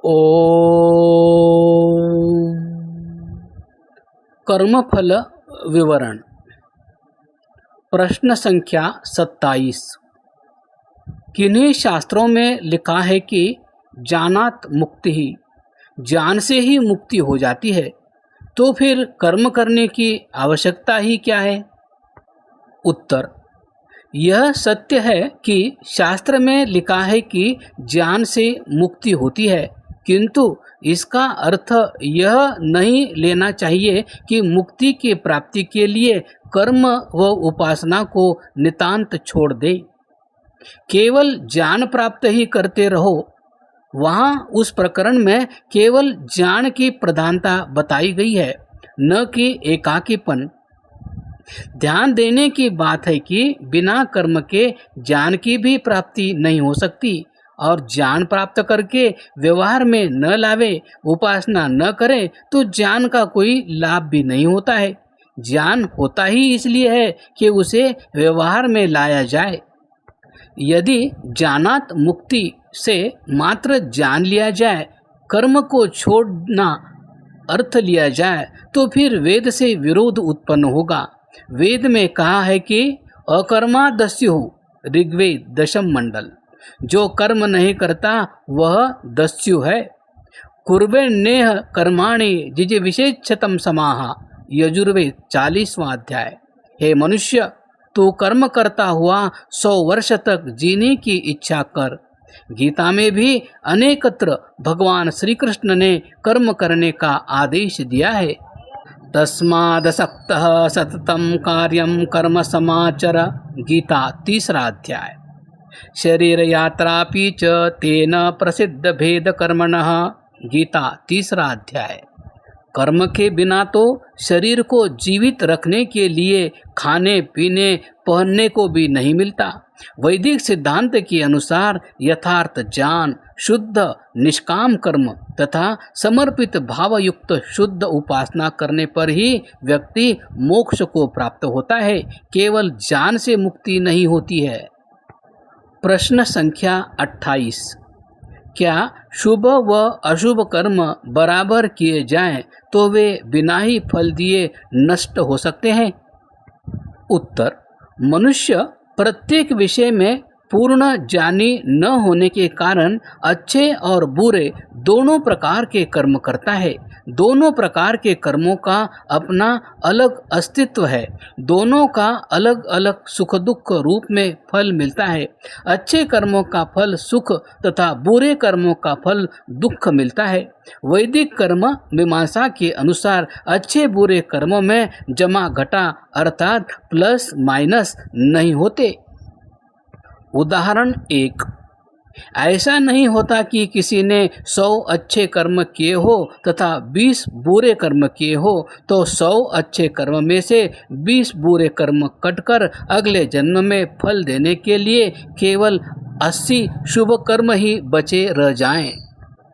ओम। कर्मफल विवरण। प्रश्न संख्या 27। किन्हीं शास्त्रों में लिखा है कि ज्ञानात मुक्ति ही, ज्ञान से ही मुक्ति हो जाती है, तो फिर कर्म करने की आवश्यकता ही क्या है? उत्तर, यह सत्य है कि शास्त्र में लिखा है कि ज्ञान से मुक्ति होती है, किंतु इसका अर्थ यह नहीं लेना चाहिए कि मुक्ति की प्राप्ति के लिए कर्म व उपासना को नितांत छोड़ दे। केवल ज्ञान प्राप्त ही करते रहो, वहाँ उस प्रकरण में केवल ज्ञान की प्रधानता बताई गई है, न कि एकाकीपन। ध्यान देने की बात है कि बिना कर्म के ज्ञान की भी प्राप्ति नहीं हो सकती, और ज्ञान प्राप्त करके व्यवहार में न लावे, उपासना न करे, तो ज्ञान का कोई लाभ भी नहीं होता है। ज्ञान होता ही इसलिए है कि उसे व्यवहार में लाया जाए। यदि ज्ञानात मुक्ति से मात्र जान लिया जाए, कर्म को छोड़ना अर्थ लिया जाए, तो फिर वेद से विरोध उत्पन्न होगा। वेद में कहा है कि अकर्मा दस्यु, ऋग्वेद 10 मंडल, जो कर्म नहीं करता वह दस्यु है। कुर्वेण्येह कर्माणि जिजीविषेच्छतं समाह, यजुर्वेद 40वां अध्याय। हे मनुष्य, तू कर्म करता हुआ 100 वर्ष तक जीने की इच्छा कर। गीता में भी अनेकत्र भगवान श्री कृष्ण ने कर्म करने का आदेश दिया है। तस्मादसक्तः सततं कार्यं कर्म समाचर, गीता 3रा अध्याय। शरीर यात्रापि च तेन प्रसिद्ध भेद कर्मणः, गीता 3रा अध्याय। कर्म के बिना तो शरीर को जीवित रखने के लिए खाने पीने पहनने को भी नहीं मिलता। वैदिक सिद्धांत के अनुसार यथार्थ ज्ञान, शुद्ध निष्काम कर्म तथा समर्पित भावयुक्त शुद्ध उपासना करने पर ही व्यक्ति मोक्ष को प्राप्त होता है, केवल ज्ञान से मुक्ति नहीं होती है। प्रश्न संख्या 28। क्या शुभ व अशुभ कर्म बराबर किए जाएं तो वे बिना ही फल दिए नष्ट हो सकते हैं? उत्तर, मनुष्य प्रत्येक विषय में पूर्ण ज्ञानी न होने के कारण अच्छे और बुरे दोनों प्रकार के कर्म करता है। दोनों प्रकार के कर्मों का अपना अलग अस्तित्व है। दोनों का अलग अलग सुख दुख रूप में फल मिलता है। अच्छे कर्मों का फल सुख तथा बुरे कर्मों का फल दुख मिलता है। वैदिक कर्म मीमांसा के अनुसार अच्छे बुरे कर्मों में जमा घटा अर्थात प्लस माइनस नहीं होते। उदाहरण 1, ऐसा नहीं होता कि किसी ने 100 अच्छे कर्म किए हो तथा 20 बुरे कर्म किए हो, तो 100 अच्छे कर्म में से 20 बुरे कर्म कटकर अगले जन्म में फल देने के लिए केवल 80 शुभ कर्म ही बचे रह जाएं।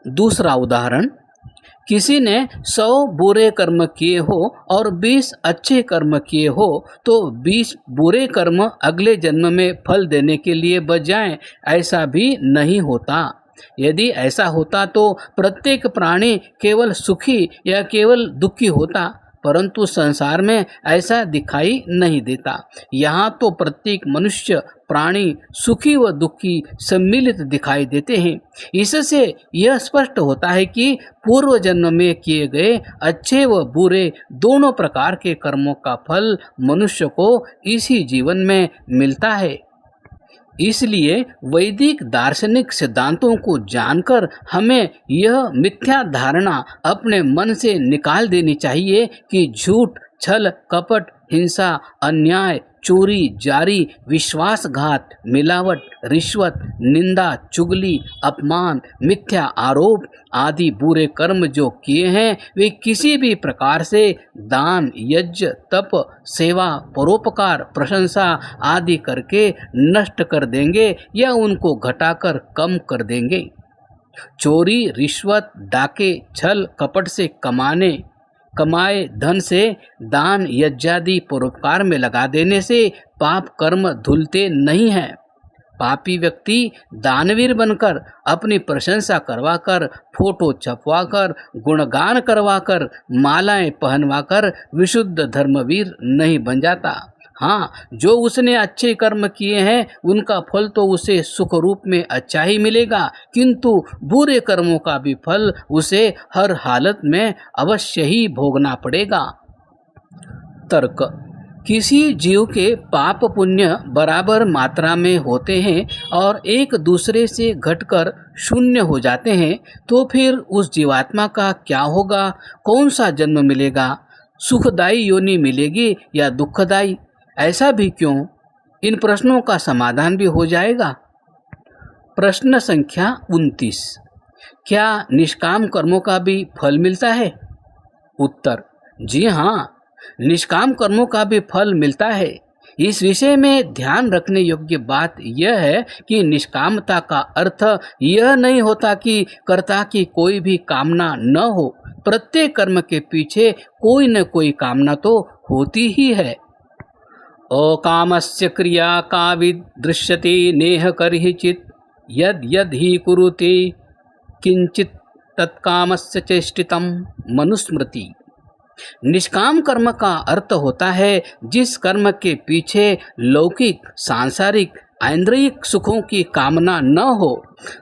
दूसरा उदाहरण, किसी ने 100 बुरे कर्म किए हो और 20 अच्छे कर्म किए हो, तो 20 बुरे कर्म अगले जन्म में फल देने के लिए बच जाएं। ऐसा भी नहीं होता। यदि ऐसा होता तो प्रत्येक प्राणी केवल सुखी या केवल दुखी होता, परंतु संसार में ऐसा दिखाई नहीं देता। यहाँ तो प्रत्येक मनुष्य प्राणी सुखी व दुखी सम्मिलित दिखाई देते हैं। इससे यह स्पष्ट होता है कि पूर्व जन्म में किए गए अच्छे व बुरे दोनों प्रकार के कर्मों का फल मनुष्य को इसी जीवन में मिलता है। इसलिए वैदिक दार्शनिक सिद्धांतों को जानकर हमें यह मिथ्या धारणा अपने मन से निकाल देनी चाहिए कि झूठ, छल, कपट, हिंसा, अन्याय, चोरी, जारी, विश्वासघात, मिलावट, रिश्वत, निंदा, चुगली, अपमान, मिथ्या आरोप आदि बुरे कर्म जो किए हैं, वे किसी भी प्रकार से दान, यज्ञ, तप, सेवा, परोपकार, प्रशंसा आदि करके नष्ट कर देंगे या उनको घटाकर कम कर देंगे। चोरी, रिश्वत, डाके, छल, कपट से कमाए धन से दान, यज्ञादि परोपकार में लगा देने से पाप कर्म धुलते नहीं हैं। पापी व्यक्ति दानवीर बनकर अपनी प्रशंसा करवाकर, फोटो छपवाकर, गुणगान करवाकर, मालाएं पहनवाकर विशुद्ध धर्मवीर नहीं बन जाता। हाँ, जो उसने अच्छे कर्म किए हैं उनका फल तो उसे सुख रूप में अच्छा ही मिलेगा, किंतु बुरे कर्मों का भी फल उसे हर हालत में अवश्य ही भोगना पड़ेगा। तर्क: किसी जीव के पाप पुण्य बराबर मात्रा में होते हैं और एक दूसरे से घटकर शून्य हो जाते हैं, तो फिर उस जीवात्मा का क्या होगा? कौन सा जन्म मिलेगा? सुखदायी योनि मिलेगी या दुखदायी? ऐसा भी क्यों? इन प्रश्नों का समाधान भी हो जाएगा। प्रश्न संख्या 29। क्या निष्काम कर्मों का भी फल मिलता है? उत्तर: जी हाँ, निष्काम कर्मों का भी फल मिलता है। इस विषय में ध्यान रखने योग्य बात यह है कि निष्कामता का अर्थ यह नहीं होता कि कर्ता की कोई भी कामना न हो। प्रत्येक कर्म के पीछे कोई न कोई कामना तो होती ही है। अकामस्य क्रिया का विदृश्यते नेह करहिचित् यद यद ही कुरुते किंचित तत्कामस्य चेष्टितम्। मनुस्मृति। निष्काम कर्म का अर्थ होता है जिस कर्म के पीछे लौकिक, सांसारिक, ऐन्द्रियक सुखों की कामना न हो।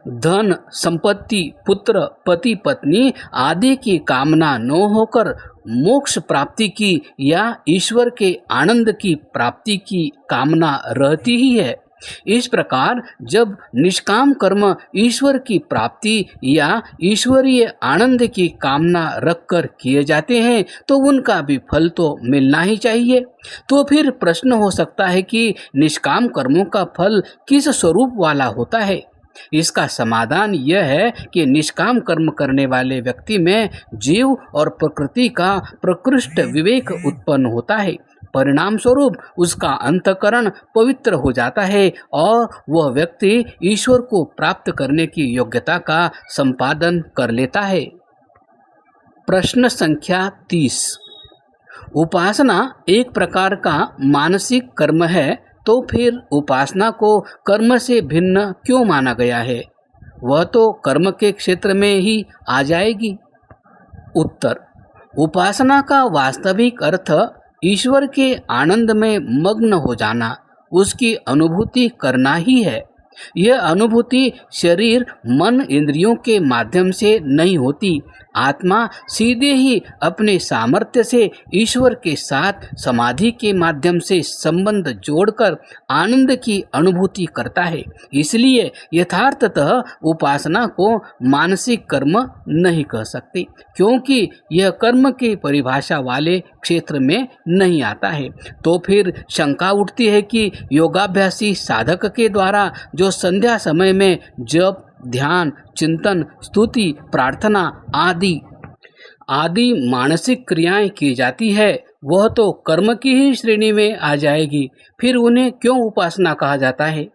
धन, संपत्ति, पुत्र, पति, पत्नी आदि की कामना न होकर मोक्ष प्राप्ति की या ईश्वर के आनंद की प्राप्ति की कामना रहती ही है। इस प्रकार जब निष्काम कर्म ईश्वर की प्राप्ति या ईश्वरीय आनंद की कामना रखकर किए जाते हैं तो उनका भी फल तो मिलना ही चाहिए। तो फिर प्रश्न हो सकता है कि निष्काम कर्मों का फल किस स्वरूप वाला होता है? इसका समाधान यह है कि निष्काम कर्म करने वाले व्यक्ति में जीव और प्रकृति का प्रकृष्ट विवेक उत्पन्न होता है। परिणाम स्वरूप उसका अंतःकरण पवित्र हो जाता है और वह व्यक्ति ईश्वर को प्राप्त करने की योग्यता का संपादन कर लेता है। प्रश्न संख्या 30। उपासना एक प्रकार का मानसिक कर्म है, तो फिर उपासना को कर्म से भिन्न क्यों माना गया है? वह तो कर्म के क्षेत्र में ही आ जाएगी। उत्तर: उपासना का वास्तविक अर्थ ईश्वर के आनंद में मग्न हो जाना, उसकी अनुभूति करना ही है। यह अनुभूति शरीर, मन, इंद्रियों के माध्यम से नहीं होती। आत्मा सीधे ही अपने सामर्थ्य से ईश्वर के साथ समाधि के माध्यम से संबंध जोड़कर आनंद की अनुभूति करता है। इसलिए यथार्थतः उपासना को मानसिक कर्म नहीं कह सकते, क्योंकि यह कर्म की परिभाषा वाले क्षेत्र में नहीं आता है। तो फिर शंका उठती है कि योगाभ्यासी साधक के द्वारा जो संध्या समय में जप, ध्यान, चिंतन, स्तुति, प्रार्थना आदि मानसिक क्रियाएं की जाती है, वह तो कर्म की ही श्रेणी में आ जाएगी। फिर उन्हें क्यों उपासना कहा जाता है?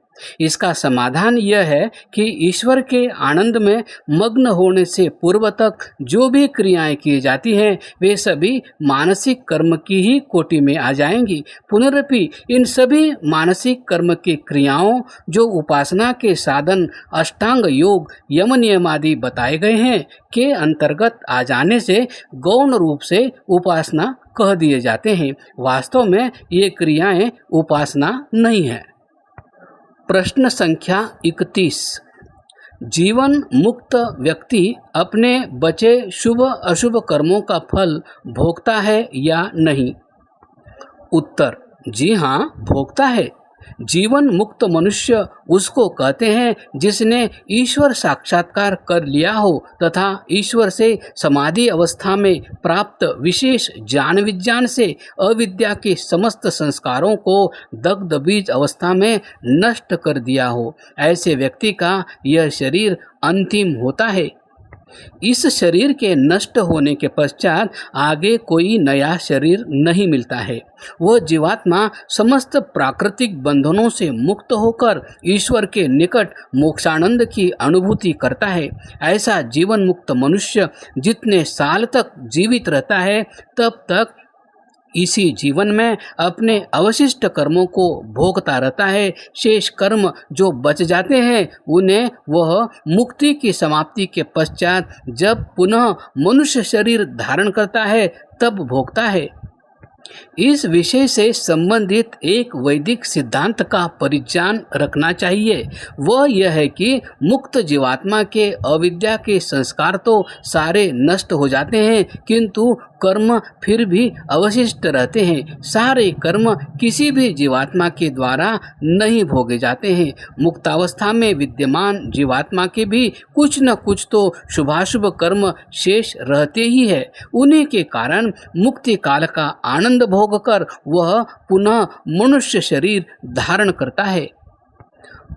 इसका समाधान यह है कि ईश्वर के आनंद में मग्न होने से पूर्व तक जो भी क्रियाएं की जाती हैं वे सभी मानसिक कर्म की ही कोटि में आ जाएंगी। पुनरपि इन सभी मानसिक कर्म की क्रियाओं जो उपासना के साधन अष्टांग योग, यम नियम आदि बताए गए हैं के अंतर्गत आ जाने से गौण रूप से उपासना कह दिए जाते हैं। वास्तव में ये क्रियाएं उपासना नहीं है। प्रश्न संख्या 31। जीवन मुक्त व्यक्ति अपने बचे शुभ अशुभ कर्मों का फल भोगता है या नहीं? उत्तर: जी हाँ, भोगता है। जीवन मुक्त मनुष्य उसको कहते हैं जिसने ईश्वर साक्षात्कार कर लिया हो तथा ईश्वर से समाधि अवस्था में प्राप्त विशेष ज्ञान विज्ञान से अविद्या के समस्त संस्कारों को दग्ध बीज अवस्था में नष्ट कर दिया हो। ऐसे व्यक्ति का यह शरीर अंतिम होता है। इस शरीर के नष्ट होने के पश्चात आगे कोई नया शरीर नहीं मिलता है। वह जीवात्मा समस्त प्राकृतिक बंधनों से मुक्त होकर ईश्वर के निकट मोक्षानंद की अनुभूति करता है। ऐसा जीवन मुक्त मनुष्य जितने साल तक जीवित रहता है तब तक इसी जीवन में अपने अवशिष्ट कर्मों को भोगता रहता है। शेष कर्म जो बच जाते हैं उन्हें वह मुक्ति की समाप्ति के पश्चात जब पुनः मनुष्य शरीर धारण करता है तब भोगता है। इस विषय से संबंधित एक वैदिक सिद्धांत का परिज्ञान रखना चाहिए। वह यह है कि मुक्त जीवात्मा के अविद्या के संस्कार तो सारे नष्ट हो जाते हैं, किंतु कर्म फिर भी अवशिष्ट रहते हैं। सारे कर्म किसी भी जीवात्मा के द्वारा नहीं भोगे जाते हैं। मुक्तावस्था में विद्यमान जीवात्मा के भी कुछ न कुछ तो शुभाशुभ कर्म शेष रहते ही है। उन्हीं के कारण मुक्ति काल का आनंद भोग कर वह पुनः मनुष्य शरीर धारण करता है।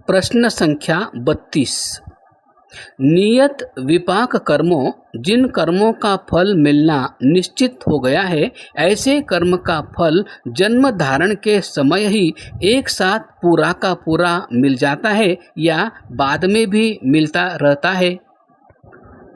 प्रश्न संख्या 32। नियत विपाक कर्मों, जिन कर्मों का फल मिलना निश्चित हो गया है, ऐसे कर्म का फल जन्म धारण के समय ही एक साथ पूरा का पूरा मिल जाता है या बाद में भी मिलता रहता है?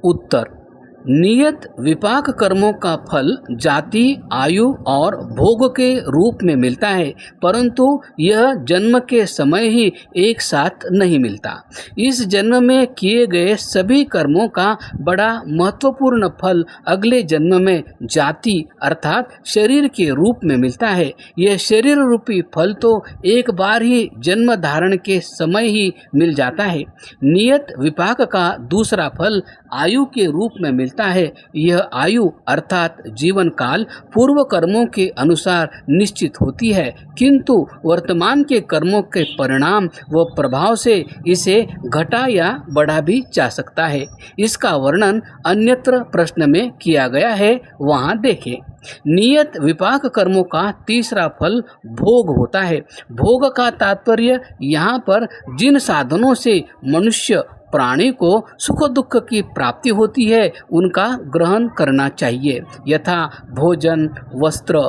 उत्तर, नियत विपाक कर्मों का फल जाति, आयु और भोग के रूप में मिलता है, परंतु यह जन्म के समय ही एक साथ नहीं मिलता। इस जन्म में किए गए सभी कर्मों का बड़ा महत्वपूर्ण फल अगले जन्म में जाति अर्थात शरीर के रूप में मिलता है। यह शरीर रूपी फल तो एक बार ही जन्म धारण के समय ही मिल जाता है। नियत विपाक का दूसरा फल आयु के रूप में मिलता है। यह आयु अर्थात जीवन काल पूर्व कर्मों के अनुसार निश्चित होती है, किंतु वर्तमान के कर्मों के परिणाम व प्रभाव से इसे घटा या बढ़ा भी जा सकता है। इसका वर्णन अन्यत्र प्रश्न में किया गया है, वहां देखें। नियत विपाक कर्मों का तीसरा फल भोग होता है। भोग का तात्पर्य यहाँ पर जिन साधनों से मनुष्य प्राणी को सुख दुख की प्राप्ति होती है उनका ग्रहण करना चाहिए, यथा भोजन, वस्त्र,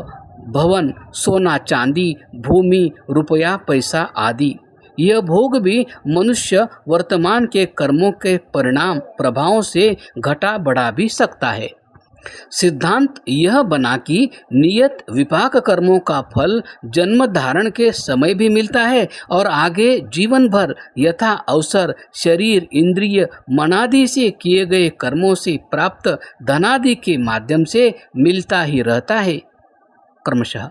भवन, सोना चांदी, भूमि, रुपया, पैसा आदि। यह भोग भी मनुष्य वर्तमान के कर्मों के परिणाम प्रभावों से घटा बढ़ा भी सकता है। सिद्धांत यह बना कि नियत विपाक कर्मों का फल जन्म धारण के समय भी मिलता है और आगे जीवन भर यथा अवसर शरीर, इंद्रिय, मनादि से किए गए कर्मों से प्राप्त धनादि के माध्यम से मिलता ही रहता है। क्रमशः